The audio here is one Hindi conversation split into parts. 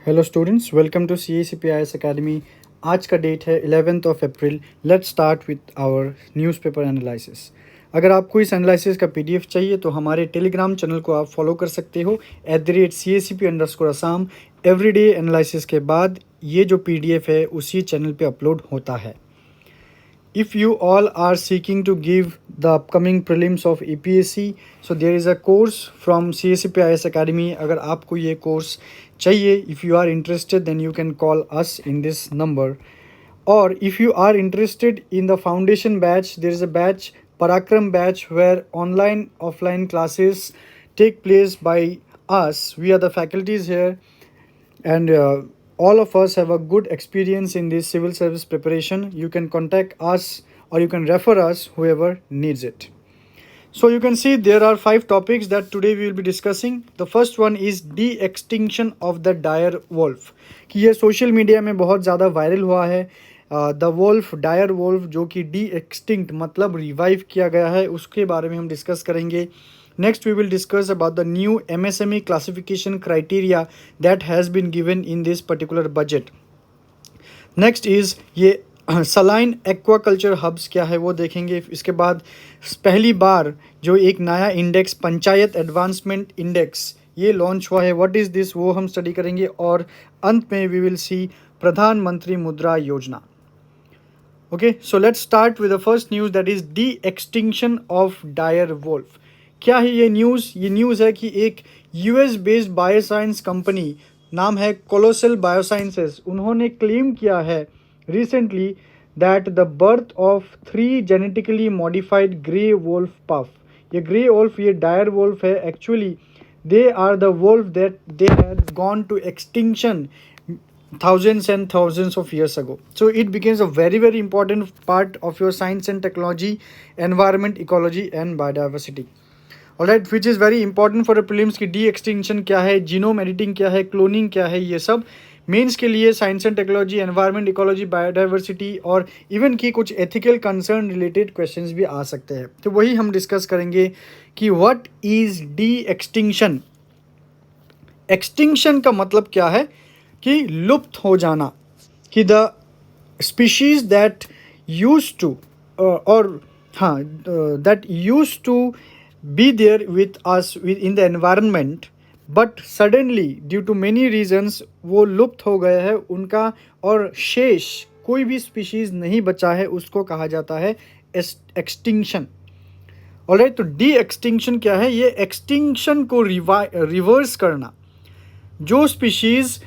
Hello students, welcome to CACPIS academy. आज का डेट है 11th of April. Let's start with our newspaper analysis. अगर आपको इस एनालिसिस का PDF चाहिए तो हमारे टेलीग्राम चैनल को आप फॉलो कर सकते हो @CACP_Assam। एवरीडे एनालिसिस के बाद ये जो PDF है उसी चैनल पे अपलोड होता है। If you all are seeking to give the upcoming prelims of APSC, so there is a course from CACPIS Academy. अगर आपको ये कोर्स चाहिए, if you are interested, then you can call us in this number. Or if you are interested in the foundation batch, there is a batch, Parakram batch, where online offline classes take place by us. We are the faculties here, and all of us have a good experience in this civil service preparation. You can contact us or you can refer us, whoever needs it. So you can see there are 5 topics that today we will be discussing. The first one is de-extinction of the dire wolf, कि ये सोशल मीडिया में बहुत ज़्यादा वायरल हुआ है। द वोल्फ, डायर वोल्फ, जो कि डी एक्सटिंक्ट मतलब रिवाइव किया गया है, उसके बारे में हम डिस्कस करेंगे. Next, we will discuss about the new MSME classification criteria that has been given in this particular budget. Next is ये सलाइन एक्वाकल्चर हब्स क्या है वो देखेंगे. इसके बाद पहली बार जो एक नया इंडेक्स पंचायत एडवांसमेंट इंडेक्स ये लॉन्च हुआ है, व्हाट इज़ दिस, वो हम स्टडी करेंगे. और अंत में we will see Pradhan Mantri Mudra Yojana. Okay, so let's start with the first news, that is de extinction of dire wolf. क्या है ये न्यूज़? ये न्यूज़ है कि एक US बेस्ड बायोसाइंस कंपनी, नाम है कोलोसल बायोसाइंसेस, उन्होंने क्लेम किया है recently that the birth of 3 genetically modified grey wolf pups. ये ग्रे वोल्फ, ये डायर वोल्फ है. Actually they are the wolf that they had gone to extinction thousands and thousands of years ago. So it becomes a very very important part of your science and technology, environment, ecology and biodiversity. Alright, which is very important for the prelims की डी एक्सटिंक्शन क्या है, जीनोम एडिटिंग क्या है, क्लोनिंग क्या है, ये सब मेंस के लिए science and technology, environment, ecology, biodiversity और इवन की कुछ एथिकल कंसर्न रिलेटेड क्वेश्चंस भी आ सकते हैं. तो वही हम डिस्कस करेंगे कि what is the extinction. Extinction का मतलब क्या है कि लुप्त हो जाना, कि the species that used to और that used to be there with us in the environment, but suddenly due to many reasons वो लुप्त हो गए हैं उनका, और शेष कोई भी स्पीशीज नहीं बचा है, उसको कहा जाता है एक्सटिंक्शन. ऑलराइट, तो डी एक्सटिंक्शन क्या है? ये एक्सटिंक्शन को रिवर्स करना. जो स्पीशीज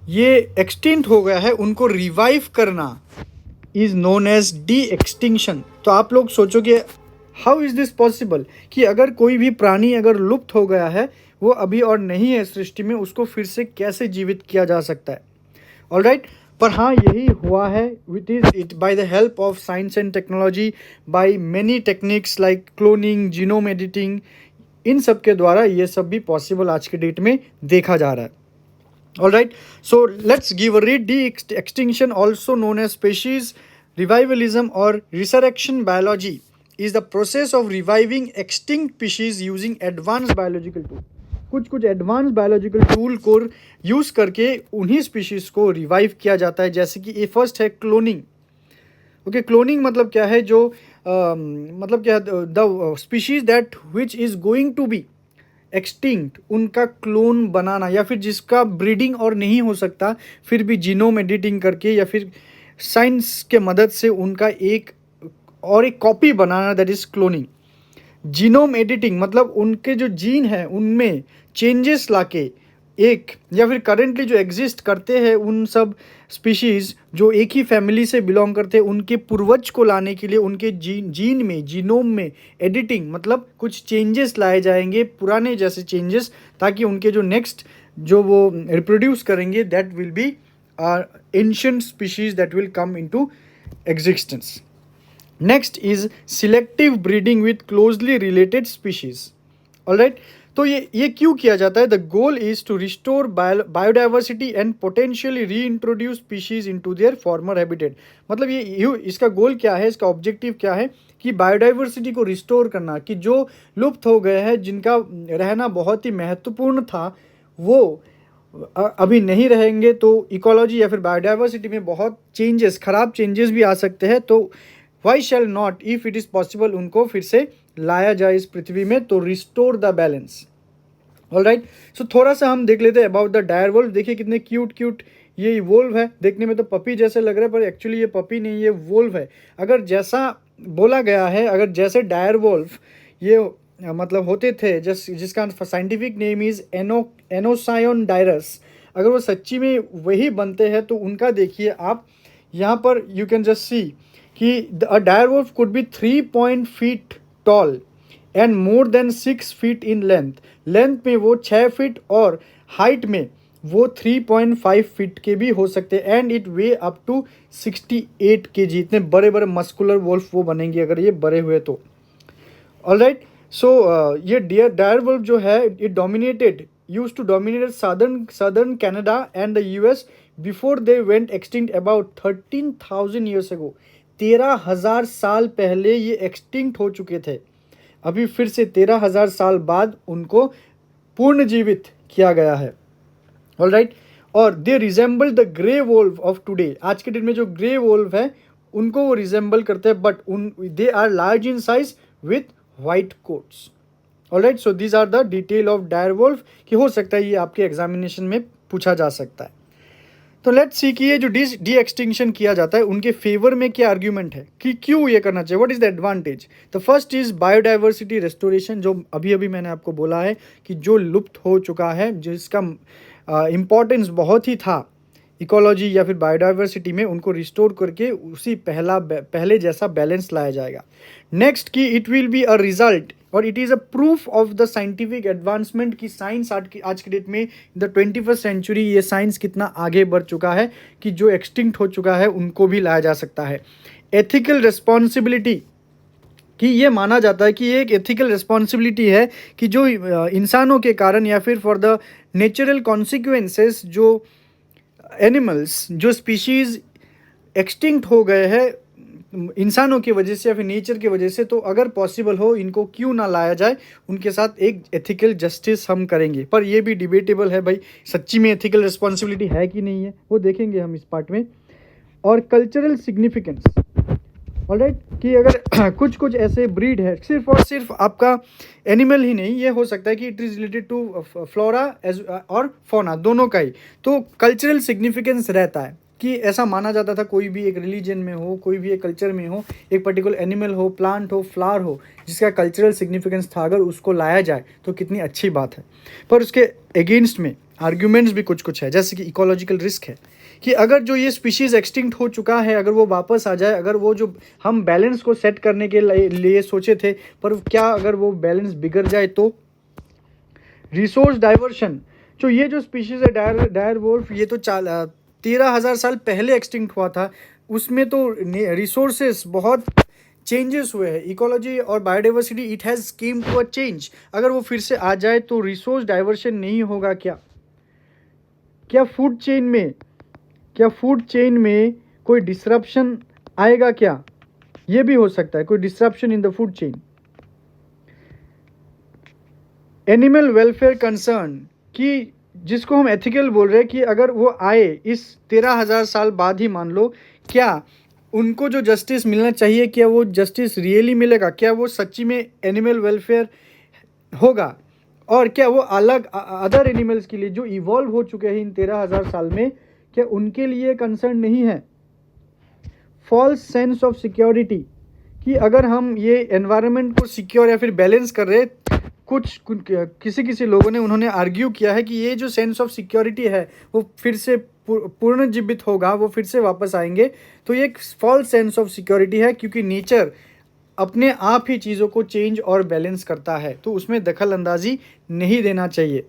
ये एक्सटिंक्ट हो गया है उनको रिवाइव करना is known as de extinction. तो आप लोग सोचोगे हाउ इज दिस पॉसिबल, कि अगर कोई भी प्राणी अगर लुप्त हो गया है, वो अभी और नहीं है सृष्टि में, उसको फिर से कैसे जीवित किया जा सकता है. ऑलराइट, पर हाँ यही हुआ है with it by the help of science and technology, by many techniques like cloning, genome editing, इन सब के द्वारा ये सब भी पॉसिबल आज के डेट में देखा जा रहा है. Alright, so let's give a read. De-extinction, also known as species revivalism or resurrection biology, is the process of reviving extinct species using advanced biological tool. कुछ एडवांस बायोलॉजिकल टूल को यूज़ करके उन्हीं स्पीशीज़ को रिवाइव किया जाता है. जैसे कि ये फर्स्ट है क्लोनिंग. ओके, क्लोनिंग मतलब क्या है? जो मतलब क्या है, the species that which is going to be extinct, उनका क्लोन बनाना, या फिर जिसका ब्रीडिंग और नहीं हो सकता, फिर भी जीनोम एडिटिंग करके या फिर साइंस के मदद से उनका एक copy banana, that is cloning. Genome editing मतलब उनके जो जीन है उनमें चेंजेस लाके एक, या फिर करेंटली जो एग्जिस्ट करते हैं उन सब स्पीशीज़ जो एक ही फैमिली से बिलोंग करते हैं, उनके पूर्वज को लाने के लिए उनके जीन में, जीनोम में एडिटिंग मतलब कुछ चेंजेस लाए जाएंगे, पुराने जैसे चेंजेस, ताकि उनके जो नेक्स्ट जो वो रिप्रोड्यूस करेंगे that will be ancient species that will come into existence. Next is selective breeding with closely related species. Alright, तो ये क्यों किया जाता है? The goal is to restore biodiversity and potentially reintroduce species into their former habitat. मतलब ये इसका गोल क्या है, इसका ऑब्जेक्टिव क्या है? कि बायोडाइवर्सिटी को रिस्टोर करना, कि जो लुप्त हो गए हैं, जिनका रहना बहुत ही महत्वपूर्ण था, वो अभी नहीं रहेंगे तो इकोलॉजी या फिर बायोडाइवर्सिटी में बहुत चेंजेस, ख़राब चेंजेस भी आ सकते हैं। तो why shall not, if it is possible, उनको फिर से लाया जाए इस पृथ्वी में, तो restore the balance. Alright, so थोड़ा सा हम देख लेते हैं अबाउट द डायर वोल्फ। देखिए कितने क्यूट क्यूट ये वोल्व है, देखने में तो पपी जैसे लग रहा है, पर एक्चुअली ये पपी नहीं, ये वोल्व है। अगर जैसा बोला गया है, अगर जैसे डायर वोल्फ ये मतलब होते थे, जिसका साइंटिफिक नेम इज़ एनोसायन डायरस, अगर वो सच्ची में वही बनते हैं तो उनका देखिए आप यहाँ पर, यू कैन जस्ट सी कि a dire wolf could be 3 feet tall and more than 6 feet in length. Length में वो 6 फीट और हाइट में वो 3.5 फीट के भी हो सकते हैं। And it weigh up to 68 kg। इतने बड़े बड़े मस्कुलर वोल्फ वो बनेंगे अगर ये बड़े हुए तो। ऑलराइट, सो ये डायर वोल्फ जो है, it dominated used to dominate southern Canada and the US before they went extinct about 13,000 years ago. 13,000 साल पहले ये एक्सटिंक्ट हो चुके थे। अभी फिर से 13,000 साल बाद उनको पूर्ण जीवित किया गया है। ऑलराइट, और they resemble the grey wolf of today. आज के दिन में जो ग्रे वोल्फ है उनको वो रिजेंबल करते हैं, but they are large in size with white coats. Alright, so these are the detail of dire wolf, कि हो सकता है ये आपके एग्जामिनेशन में पूछा जा सकता है। तो लेट्स सी कि ये जो डी एक्सटिंक्शन किया जाता है उनके फेवर में क्या आर्ग्यूमेंट है, कि क्यों ये करना चाहिए, what is the advantage. The first is biodiversity restoration, जो अभी अभी मैंने आपको बोला है कि जो लुप्त हो चुका है, जिसका इम्पॉर्टेंस बहुत ही था इकोलॉजी या फिर बायोडाइवर्सिटी में, उनको रिस्टोर करके उसी पहले जैसा बैलेंस लाया जाएगा। नेक्स्ट कि it will be a result और it is a proof of the scientific advancement की साइंस आज की डेट में द 21st सेंचुरी ये साइंस कितना आगे बढ़ चुका है कि जो एक्सटिंक्ट हो चुका है उनको भी लाया जा सकता है। एथिकल रिस्पॉन्सिबिलिटी, कि ये माना जाता है कि ये एक एथिकल रिस्पॉन्सिबिलिटी है कि जो इंसानों के कारण या फिर फॉर द नेचुरल कॉन्सिक्वेंसेस जो एनिमल्स, जो स्पीशीज़ एक्सटिंक्ट हो गए हैं इंसानों की वजह से या फिर नेचर की वजह से, तो अगर पॉसिबल हो इनको क्यों ना लाया जाए, उनके साथ एक एथिकल जस्टिस हम करेंगे। पर ये भी डिबेटेबल है भाई, सच्ची में एथिकल रिस्पॉन्सिबिलिटी है कि नहीं है, वो देखेंगे हम इस पार्ट में। और कल्चरल सिग्निफिकेंस, ऑलराइट, कि अगर कुछ कुछ ऐसे ब्रीड है, सिर्फ और सिर्फ आपका एनिमल ही नहीं, ये हो सकता है कि it is related to flora एज और फौना, दोनों का ही, तो कल्चरल सिग्निफिकेंस रहता है। कि ऐसा माना जाता था कोई भी एक रिलीजन में हो, कोई भी एक कल्चर में हो, एक पर्टिकुलर एनिमल हो, प्लांट हो, फ्लावर हो, जिसका कल्चरल सिग्निफिकेंस था, अगर उसको लाया जाए तो कितनी अच्छी बात है। पर उसके अगेंस्ट में आर्ग्यूमेंट्स भी कुछ कुछ है, जैसे कि इकोलॉजिकल रिस्क है कि अगर जो ये स्पीशीज़ एक्सटिंक्ट हो चुका है, अगर वो वापस आ जाए, अगर वो जो हम बैलेंस को सेट करने के लिए सोचे थे, पर क्या अगर वो बैलेंस बिगड़ जाए तो। रिसोर्स डाइवर्शन, जो ये जो स्पीशीज़ है डायर वोल्फ, ये तो 13,000 साल पहले एक्सटिंक्ट हुआ था, उसमें तो रिसोर्सेस बहुत चेंजेस हुए हैं। इकोलॉजी और biodiversity it has came to a change. अगर वो फिर से आ जाए तो रिसोर्स डाइवर्शन नहीं होगा क्या? क्या फूड चेन में कोई डिसरप्शन आएगा क्या? ये भी हो सकता है, कोई disruption in the food chain. Animal welfare concern, कि जिसको हम एथिकल बोल रहे हैं, कि अगर वो आए इस 13,000 साल बाद ही मान लो, क्या उनको जो जस्टिस मिलना चाहिए, क्या वो जस्टिस रियली मिलेगा? क्या वो सच्ची में एनिमल वेलफेयर होगा? और क्या वो अलग अदर एनिमल्स के लिए जो इवॉल्व हो चुके हैं इन 13,000 साल में, क्या उनके लिए कंसर्न नहीं है? फॉल्स सेंस ऑफ सिक्योरिटी, कि अगर हम ये एनवायरनमेंट को सिक्योर या फिर बैलेंस कर रहे, किसी लोगों ने उन्होंने आर्ग्यू किया है कि ये जो सेंस ऑफ सिक्योरिटी है वो फिर से पुनर्जीवित होगा, वो फिर से वापस आएंगे, तो ये एक फॉल्स सेंस ऑफ सिक्योरिटी है, क्योंकि नेचर अपने आप ही चीज़ों को चेंज और बैलेंस करता है, तो उसमें दखल अंदाजी नहीं देना चाहिए।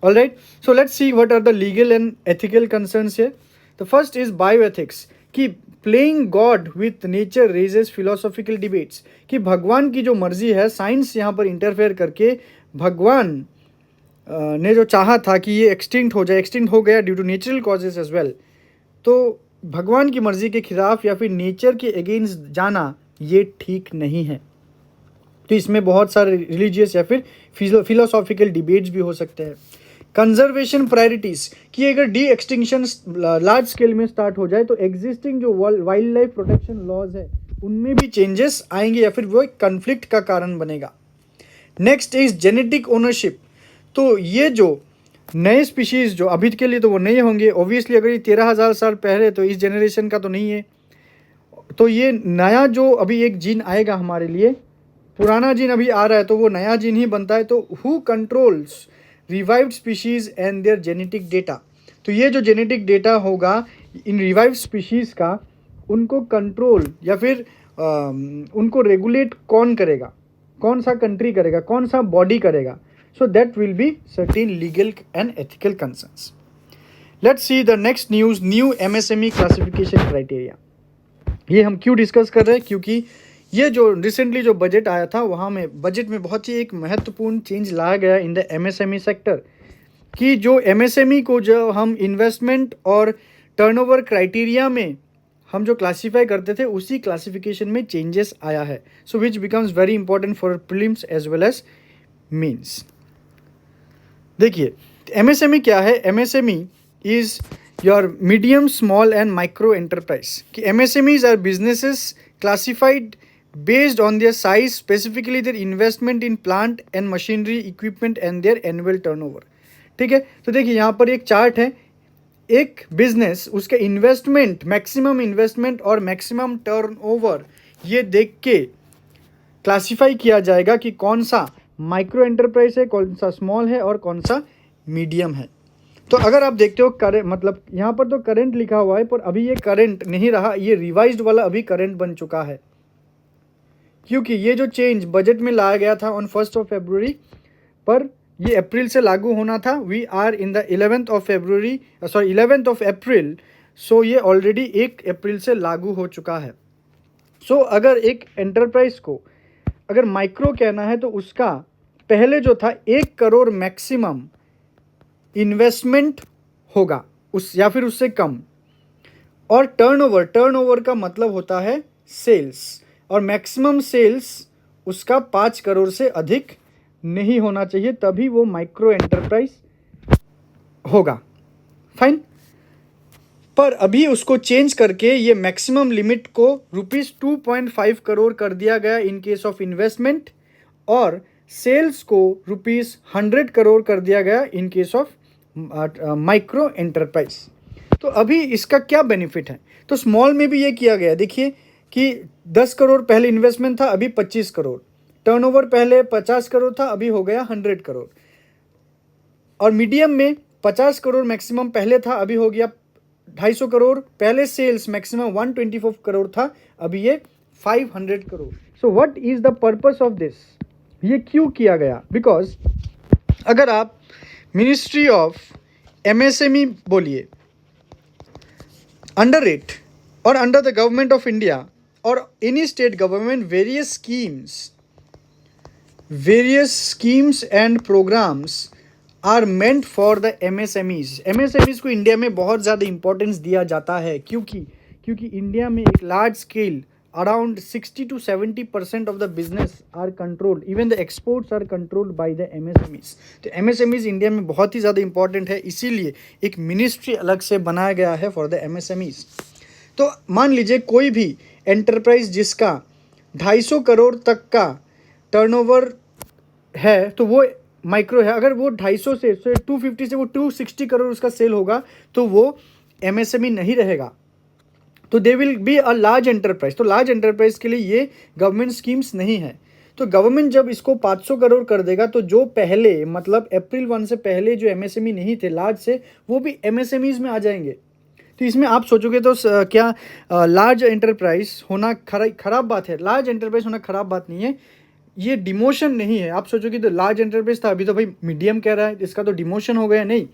Alright, so let's see what are the legal and ethical concerns here. The first is bioethics, कि playing God with nature raises philosophical debates, कि भगवान की जो मर्जी है, साइंस यहाँ पर इंटरफेयर करके भगवान ने जो चाहा था कि ये एक्सटिंक्ट हो जाए, एक्सटिंक्ट हो गया due to natural causes as well, तो भगवान की मर्जी के खिलाफ या फिर नेचर के अगेंस्ट जाना ये ठीक नहीं है। तो इसमें बहुत सारे रिलीजियस या फिर फिलोसॉफिकल डिबेट्स भी हो सकते हैं। कंजर्वेशन प्रायोरिटीज़ कि अगर डी एक्सटिंक्शन लार्ज स्केल में स्टार्ट हो जाए तो एग्जिस्टिंग जो वाइल्ड लाइफ प्रोटेक्शन लॉज है उनमें भी चेंजेस आएंगे या फिर वो एक कन्फ्लिक्ट का कारण बनेगा। Next is genetic ownership. तो ये जो नए स्पीशीज़ जो अभी के लिए तो वो नए होंगे ऑब्वियसली, अगर ये 13,000 साल पहले तो इस जनरेशन का तो नहीं है, तो ये नया जो अभी एक जीन आएगा हमारे लिए, पुराना जीन अभी आ रहा है तो वो नया जीन ही बनता है। तो who controls revived species and there genetic data. तो ये जो जेनेटिक डेटा होगा इन रिवाइव्ड स्पीशीज़ का, उनको कंट्रोल या फिर उनको रेगुलेट कौन करेगा, कौन सा कंट्री करेगा, कौन सा बॉडी करेगा। So that will be certain legal and ethical concerns. Let's see the next news, new MSME classification criteria. ये हम क्यों डिस्कस कर रहे हैं, क्योंकि ये जो रिसेंटली जो बजट आया था वहाँ में बजट में बहुत ही एक महत्वपूर्ण चेंज लाया गया इन द MSME सेक्टर कि जो MSME को जो हम इन्वेस्टमेंट और टर्नओवर क्राइटेरिया में हम जो क्लासीफाई करते थे उसी क्लासिफिकेशन में चेंजेस आया है। So which becomes very important for prelims as well as mains. देखिए MSME क्या है। MSME is your medium small and micro enterprise कि MSMEs are businesses classified based on their size, specifically their investment in plant and machinery equipment and their annual turnover। ठीक है, तो देखिए यहाँ पर एक चार्ट है, एक बिजनेस उसके इन्वेस्टमेंट, मैक्सिमम इन्वेस्टमेंट और मैक्सिमम टर्नओवर ये देख के क्लासिफाई किया जाएगा कि कौन सा माइक्रो एंटरप्राइज है, कौन सा स्मॉल है और कौन सा मीडियम है। तो अगर आप देखते हो करेंट, मतलब यहाँ पर तो करंट लिखा हुआ है पर अभी ये करंट नहीं रहा, ये रिवाइज्ड वाला अभी करंट बन चुका है, क्योंकि ये जो चेंज बजट में लाया गया था ऑन 1 फरवरी पर ये अप्रैल से लागू होना था। We are in the 11th April, so ये ऑलरेडी 1 अप्रैल से लागू हो चुका है। सो अगर एक एंटरप्राइज को अगर माइक्रो कहना है तो उसका पहले जो था 1 करोड़ मैक्सिमम इन्वेस्टमेंट होगा उस या फिर उससे कम, और टर्नओवर का मतलब होता है सेल्स, और मैक्सिमम सेल्स उसका 5 करोड़ से अधिक नहीं होना चाहिए, तभी वो माइक्रो एंटरप्राइज होगा। फाइन, पर अभी उसको चेंज करके ये मैक्सिमम लिमिट को ₹2.5 करोड़ कर दिया गया इन केस ऑफ इन्वेस्टमेंट, और सेल्स को ₹100 करोड़ कर दिया गया in case of micro enterprise. तो अभी इसका क्या बेनिफिट है, तो स्मॉल में भी ये किया गया, देखिए कि 10 करोड़ पहले इन्वेस्टमेंट था, अभी 25 करोड़, टर्नओवर पहले 50 करोड़ था, अभी हो गया 100 करोड़, और मीडियम में 50 करोड़ मैक्सिमम पहले था, अभी हो गया 250 करोड़, पहले सेल्स मैक्सिमम 124 करोड़ था, अभी ये 500 crore. So what is the purpose of this, ये क्यों किया गया, बिकॉज अगर आप मिनिस्ट्री ऑफ MSME बोलिए, अंडर इट और under the government of India or any state government, various schemes and programs are meant for the MSMEs। MSMEs को इंडिया में बहुत ज़्यादा इंपॉर्टेंस दिया जाता है, क्योंकि इंडिया में एक large scale around 60 to 70% of the business are controlled, even the exports are controlled by the MSMEs। तो MSMEs इंडिया में बहुत ही ज़्यादा इंपॉर्टेंट है, इसीलिए एक मिनिस्ट्री अलग से बनाया गया है फॉर द MSMEs। तो मान लीजिए कोई भी एंटरप्राइज जिसका 250 करोड़ तक का टर्नओवर है तो वो माइक्रो है, अगर वो 250 से 250 से वो 260 करोड़ उसका सेल होगा तो वो MSME नहीं रहेगा, तो they will be a large enterprise. तो लार्ज एंटरप्राइज के लिए ये गवर्नमेंट स्कीम्स नहीं है। तो गवर्नमेंट जब इसको 500 करोड़ कर देगा तो जो पहले मतलब अप्रैल 1 से पहले जो MSME नहीं थे लार्ज से, वो भी MSMEs में आ जाएंगे। तो इसमें आप सोचोगे तो क्या लार्ज एंटरप्राइज होना खराब बात है? लार्ज एंटरप्राइज होना खराब बात नहीं है, ये डिमोशन नहीं है। आप सोचोगे तो लार्ज एंटरप्राइज था, अभी तो भाई मीडियम कह रहा है, इसका तो डिमोशन हो गया। नहीं,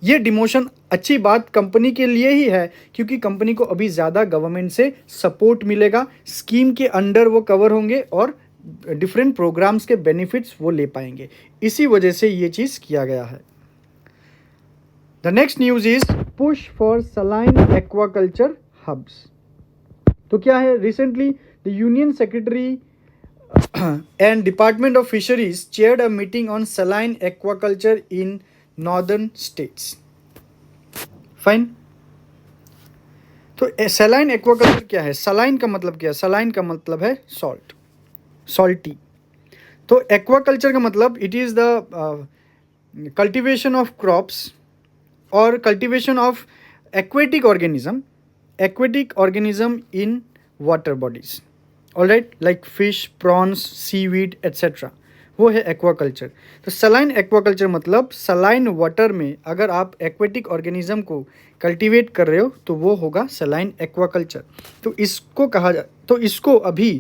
ये डिमोशन अच्छी बात कंपनी के लिए ही है, क्योंकि कंपनी को अभी ज़्यादा गवर्नमेंट से सपोर्ट मिलेगा, स्कीम के अंडर वो कवर होंगे और डिफरेंट प्रोग्राम्स के बेनिफिट्स वो ले पाएंगे। इसी वजह से ये चीज़ किया गया है। The next news is push for saline aquaculture hubs. तो क्या है, recently the union secretary and department of fisheries chaired a meeting on saline aquaculture in northern states. Fine. तो सलाइन एक्वाकल्चर क्या है? सलाइन का मतलब क्या है? सलाइन का मतलब है सॉल्ट, सॉल्टी। तो एक्वाकल्चर का मतलब it is the cultivation of crops और cultivation of aquatic organism in water bodies, all right, like fish, prawns, seaweed etc. वो है एक्वाकल्चर। तो सलाइन एक्वाकल्चर मतलब सलाइन वाटर में अगर आप एक्वेटिक ऑर्गेनिज्म को कल्टीवेट कर रहे हो तो वो होगा सलाइन एक्वाकल्चर। तो इसको अभी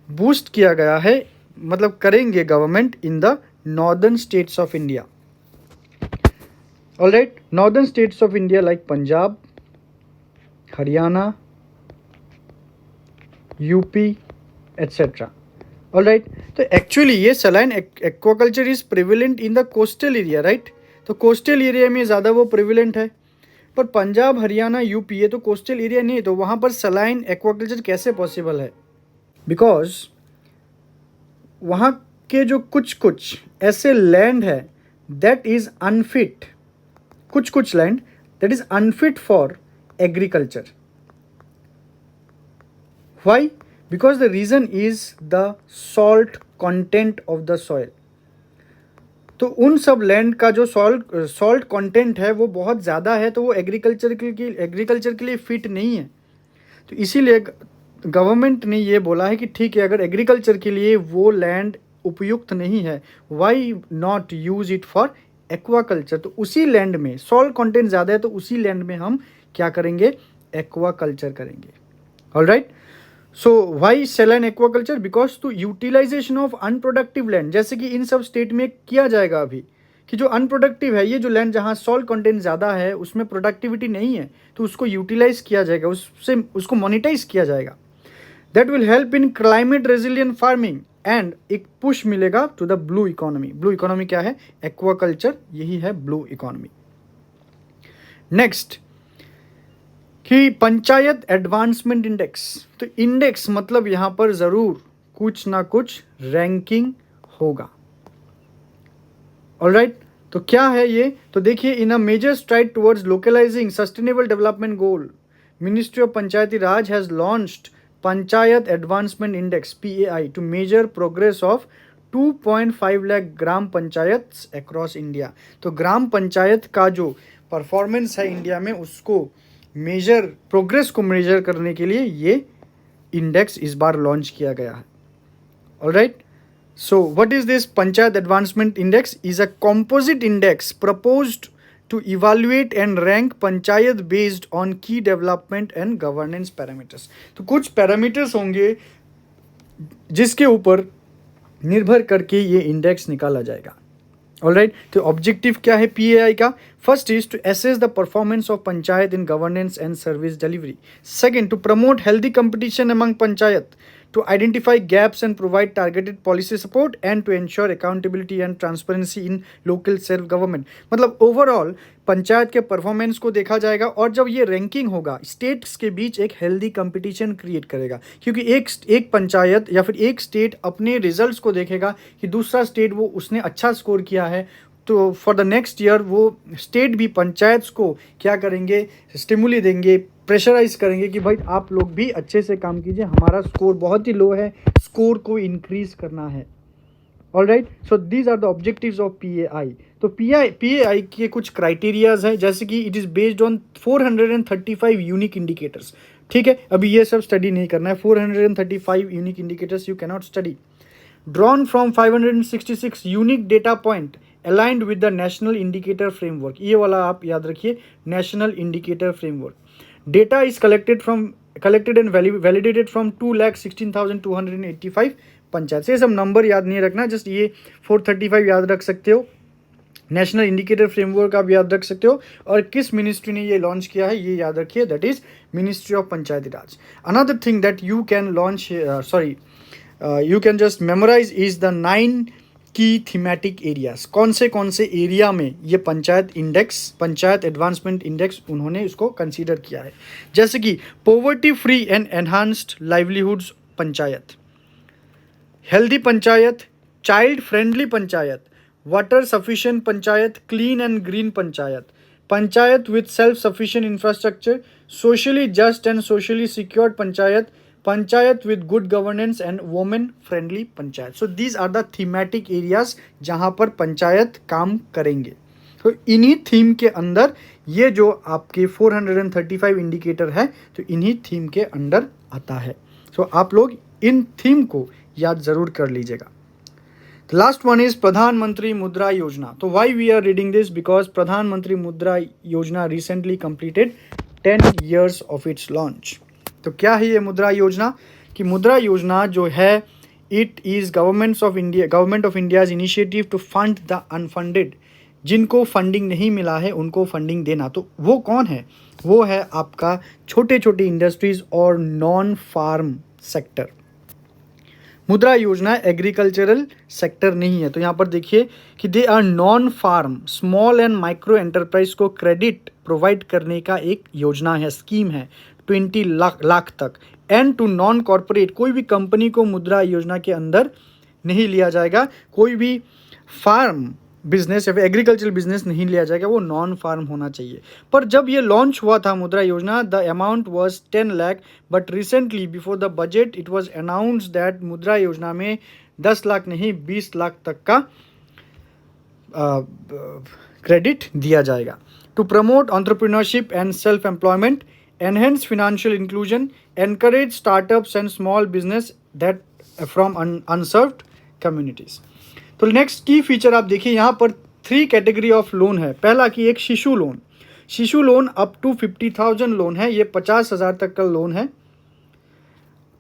बूस्ट किया गया है, मतलब करेंगे government in the northern states of India. All right, northern states of India like Punjab, Haryana, UP, etc. All right, तो एक्चुअली ये saline aquaculture is prevalent in the coastal area, right. तो कोस्टल एरिया में ज़्यादा वो प्रिविलेंट है, पर पंजाब, हरियाणा, यूपी ये तो कोस्टल एरिया नहीं है, तो वहाँ पर सलाइन एक्वाकल्चर कैसे पॉसिबल है? बिकॉज वहाँ के जो कुछ ऐसे लैंड है दैट इज़ अनफिट, कुछ land that is unfit for agriculture. Why? Because the reason is the salt content of the soil. तो उन सब लैंड का जो सॉल्ट कंटेंट है वो बहुत ज़्यादा है, तो वो एग्रीकल्चर के लिए फिट नहीं है। तो इसीलिए गवर्नमेंट ने ये बोला है कि ठीक है, अगर एग्रीकल्चर के लिए वो लैंड उपयुक्त नहीं है, why not use it for aquaculture. तो उसी लैंड में सॉल्ट कंटेंट ज़्यादा है, तो उसी लैंड में हम क्या करेंगे? एक्वाकल्चर करेंगे। Alright, so why saline aquaculture? Because to utilization of unproductive land, जैसे कि इन सब स्टेट में किया जाएगा अभी कि जो अनप्रोडक्टिव है, ये जो लैंड जहाँ सॉल्ट कंटेंट ज़्यादा है उसमें प्रोडक्टिविटी नहीं है, तो उसको यूटिलाइज किया जाएगा, उसको मोनिटाइज किया जाएगा। That will help in climate resilient farming and एक पुश मिलेगा to the blue economy. Blue economy क्या है? एक्वाकल्चर, यही है ब्लू इकोनॉमी। नेक्स्ट कि पंचायत एडवांसमेंट इंडेक्स। तो इंडेक्स मतलब यहां पर जरूर कुछ ना कुछ रैंकिंग होगा। ऑलराइट, तो क्या है ये? तो देखिए, in a major stride towards localizing sustainable development goal, ministry of Panchayati Raj has launched panchayat advancement index PAI to measure progress of 2.5 lakh gram panchayat across India. तो ग्राम पंचायत का जो परफॉर्मेंस है इंडिया में, उसको प्रोग्रेस को मेजर करने के लिए ये इंडेक्स इस बार लॉन्च किया गया है। Alright, so what is this Panchayat Advancement Index? Is a composite index proposed to evaluate and rank panchayat based on key development and governance parameters. तो कुछ पैरामीटर्स होंगे जिसके ऊपर निर्भर करके ये इंडेक्स निकाला जाएगा। ऑलराइट, तो ऑब्जेक्टिव क्या है PAI का? First is to assess the performance of panchayat in governance and service delivery. Second, to promote healthy competition among panchayat, to identify gaps and provide targeted policy support and to ensure accountability and transparency in local self government। मतलब ओवरऑल पंचायत के परफॉर्मेंस को देखा जाएगा, और जब ये रैंकिंग होगा स्टेट्स के बीच एक हेल्दी कंपटीशन क्रिएट करेगा, क्योंकि एक पंचायत या फिर एक स्टेट अपने रिजल्ट्स को देखेगा कि दूसरा स्टेट वो उसने अच्छा स्कोर किया है, तो फॉर द नेक्स्ट ईयर वो स्टेट भी पंचायत को क्या करेंगे? स्टिमुली देंगे, प्रेशराइज करेंगे कि भाई आप लोग भी अच्छे से काम कीजिए, हमारा स्कोर बहुत ही लो है, स्कोर को इंक्रीज करना है। Alright, so these are the objectives of PAI। तो PAI के कुछ क्राइटेरियाज हैं, जैसे कि it is based on 435 unique indicators. ठीक है, अभी ये सब स्टडी नहीं करना है, 435 unique indicators you cannot study. Drawn from 566 unique data point aligned with the national indicator framework. ये वाला आप याद रखिए, national indicator framework. Data is collected and validated from 2,16,285 panchayat. ये सब नंबर याद नहीं रखना, जस्ट ये 435 याद रख सकते हो, नेशनल इंडिकेटर फ्रेमवर्क आप याद रख सकते हो, और किस मिनिस्ट्री ने ये लॉन्च किया है ये याद रखिए, that is ministry of Panchayati Raj. Another thing that you can launch you can just memorize is the 9 की थीमेटिक एरियाज। कौन से एरिया में ये पंचायत एडवांसमेंट इंडेक्स उन्होंने इसको कंसीडर किया है, जैसे कि poverty free and enhanced livelihoods panchayat, healthy panchayat, child friendly panchayat, water sufficient panchayat, clean and green panchayat, panchayat with self sufficient infrastructure, socially just and socially secured panchayat, panchayat with good governance and women friendly panchayat. So these are the thematic areas जहां पर पंचायत काम करेंगे. तो इन्हीं थीम के अंदर ये जो आपके 435 इंडिकेटर है तो इन्हीं थीम के अंडर आता है. सो आप लोग इन थीम को याद जरूर कर लीजिएगा. The last one is प्रधानमंत्री मुद्रा योजना. तो why we are reading this? Because प्रधानमंत्री मुद्रा योजना recently completed 10 years of its launch. तो क्या है ये मुद्रा योजना? कि मुद्रा योजना जो है it is government of India's initiative to fund the unfunded. जिनको फंडिंग नहीं मिला है उनको फंडिंग देना. तो वो कौन है? वो है आपका छोटे छोटे इंडस्ट्रीज और नॉन फार्म सेक्टर. मुद्रा योजना एग्रीकल्चरल सेक्टर नहीं है. तो यहाँ पर देखिए कि they are non farm small and micro enterprise को क्रेडिट प्रोवाइड करने का एक योजना है, स्कीम है 20 लाख तक. एंड टू नॉन कॉरपोरेट, कोई भी कंपनी को मुद्रा योजना के अंदर नहीं लिया जाएगा. कोई भी फार्म बिजनेस या फिर एग्रीकल्चरल बिजनेस नहीं लिया जाएगा, वो नॉन फार्म होना चाहिए. पर जब ये लॉन्च हुआ था मुद्रा योजना, the amount was 10 lakh. But recently before the budget it was announced that मुद्रा योजना में 10 लाख नहीं 20 लाख तक का क्रेडिट दिया जाएगा. To promote entrepreneurship and self employment, enhance financial inclusion, encourage startups and small business that from unserved communities. तो नेक्स्ट की फीचर आप देखिए, यहाँ पर 3 कैटेगरी ऑफ लोन है. पहला कि एक शिशु लोन. शिशु लोन अप टू 50,000 लोन है. ये 50,000 तक का लोन है.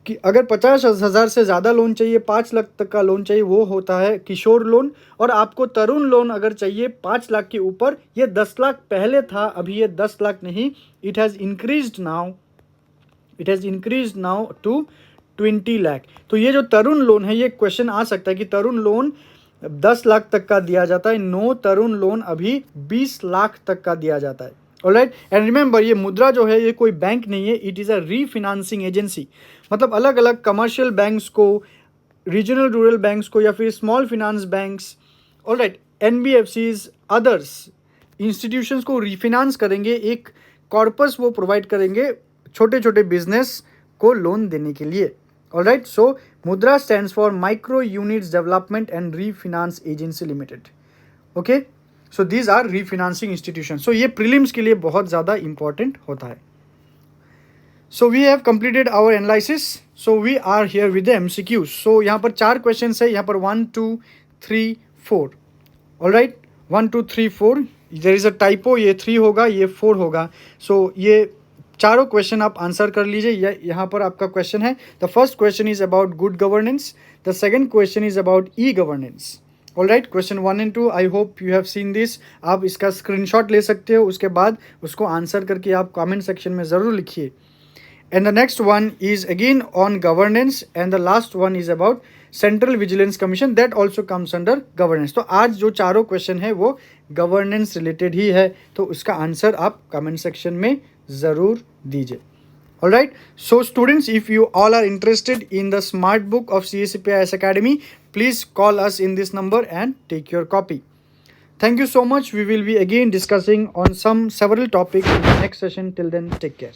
कि अगर 50,000 से ज़्यादा लोन चाहिए, 5 लाख तक का लोन चाहिए, वो होता है किशोर लोन. और आपको तरुण लोन अगर चाहिए 5 लाख के ऊपर, ये 10 लाख पहले था, अभी ये 10 लाख नहीं, it has increased now to 20 lakh. तो ये जो तरुण लोन है, ये क्वेश्चन आ सकता है कि तरुण लोन 10 लाख तक का दिया जाता है. नो, तरुण लोन अभी 20 लाख तक का दिया जाता है. ऑलराइट. एंड रिमेंबर, ये मुद्रा जो है ये कोई बैंक नहीं है, इट इज़ अ रीफिनांसिंग एजेंसी. मतलब अलग अलग कमर्शियल बैंक्स को, रीजनल रूरल बैंक्स को या फिर small finance banks, alright, NBFCs, others institutions को रीफिनांस करेंगे. एक कॉर्पस वो प्रोवाइड करेंगे छोटे छोटे बिजनेस को लोन देने के लिए. Alright. So MUDRA stands for micro units development and refinance agency limited. Okay. So these are refinancing institution. So ये प्रीलिम्स के लिए बहुत ज़्यादा इंपॉर्टेंट होता है. So we have completed our analysis. So we are here with the MCQs. So यहाँ पर 4 क्वेश्चन है. यहाँ पर 1 2 3 4. Alright. 1 2 3 4. There is a typo, ये 3 होगा, ये 4 होगा. सो ये चारों क्वेश्चन आप आंसर कर लीजिए. यहाँ पर आपका क्वेश्चन है. The first question is about good governance. The second question is about e governance. Alright. Question 1 and 2, I hope you have seen this. आप इसका स्क्रीनशॉट ले सकते हो, उसके बाद उसको आंसर करके आप कमेंट सेक्शन में ज़रूर लिखिए. And the next one is again on governance. And the last one is about central vigilance commission, that also comes under governance. तो आज जो चारों क्वेश्चन है वो गवर्नेंस रिलेटेड ही है. तो उसका आंसर आप कमेंट सेक्शन में ज़रूर दीजिए. Alright. So students, if you all are interested in the smart book of CACPIS Academy, please call us in this number and take your copy. Thank you so much. We will be again discussing on several topics in the next session. Till then, take care.